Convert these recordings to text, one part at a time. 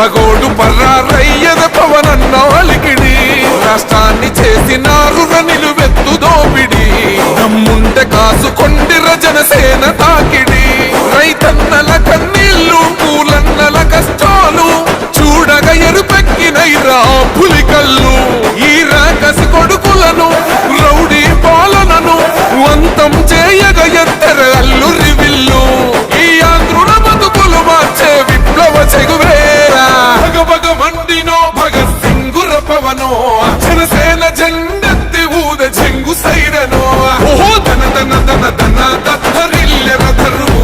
పగోడు పర్రారయ్యద పవనన్న అలికిడి రాష్ట్రాన్ని చేసినారు నిలువెత్తు దోపిడి దమ్ముంటే కాసుకొండిర జనసేన తాకిడి రైతన్నల కన్నీళ్లు పూలన్నల కష్టాలు చూడగా ఎరుపెక్కినైరా పులికల్లు ఈ రాకసి కొడుకులను రౌడీ పాలనను వంతం చేయగ ఎత్తర అల్లురి విల్లు ఈ ఆంధ్రుల బతుకులు మార్చే విప్లవ చెగువేరా భగభగ మండినో భగత్ సింగుర పవనో జనసేన జెండెత్తి ఊద చెంగు సైరనో ఓహో ధన ధన ధన ధన దత్తరిల్లెర ధరువు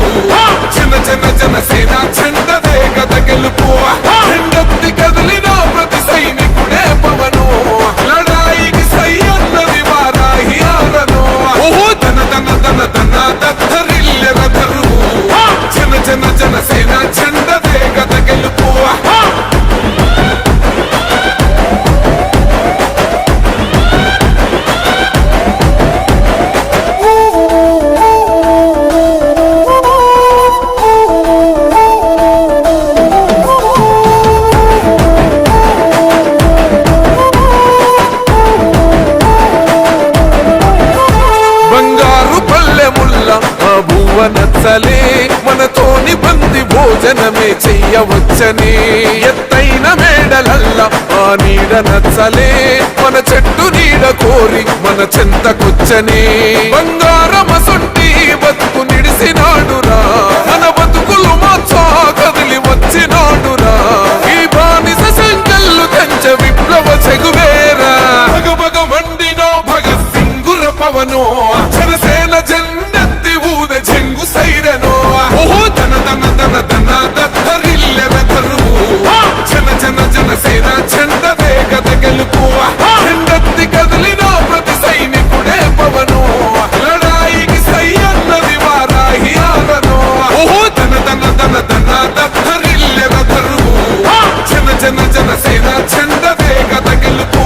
జన జన జనసేన చెండదే గద గెలుపు జెండెత్తి కదిలిన ప్రతి సైనికుడే పవనో లడాయికి సై అన్నది వారాహి ఆరనో ఓహో ధన ధన ధన ధన దత్తరిల్లెర ధరువు జన జన జనసేన చెండదే గద గెలుపు నచ్చలే మనతోని బంది భోజనమే చెయ్యవచ్చని ఎత్తైన మేడలల్ల ఆ నీడ నచ్చలే మన చెట్టు నీడ కోరి మన చెంతకొచ్చని బంగారమసొంటి బతుకు నిడిసినాడురా మన బతుకులు మార్చా కదిలి వచ్చినాడురా ఈ బానిస సంకల్లు కంచ విప్లవ చెగువేరా భగభగ మండినో భగత్ సింగుర పవనో జనసేన జెండెత్తి ఊద చెంగు సైరనో ఓహో ధన ధన ధన ధన దత్తరిల్లెర ధరువు జన జన జనసేన చెండదే గద గెలుపు చెండెత్తి కదిలిన ప్రతి సైనికుడే పవనో లడాయికి సై అన్నది వారాహి ఆరనో ఓహో ధన ధన ధన ధన దత్తరిల్లెర ధరువు జన జన జనసేన చెండదే గద గెలుపు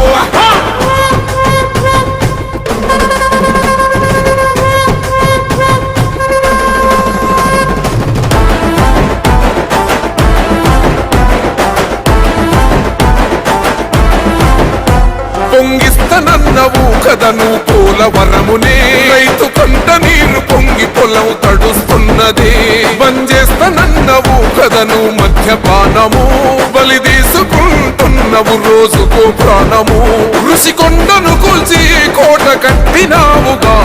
పొంగిస్తనన్నవు కదను పోలవరమునే రైతు కంట నీరు పొంగి పొలం తడుస్తున్నది బంజేస్తనన్నవు కదను మద్యపానము బలి తీసుకుంటున్నవు రోజుకు ప్రాణము ఋషికొండను కూల్చి కోట కట్టినావుగా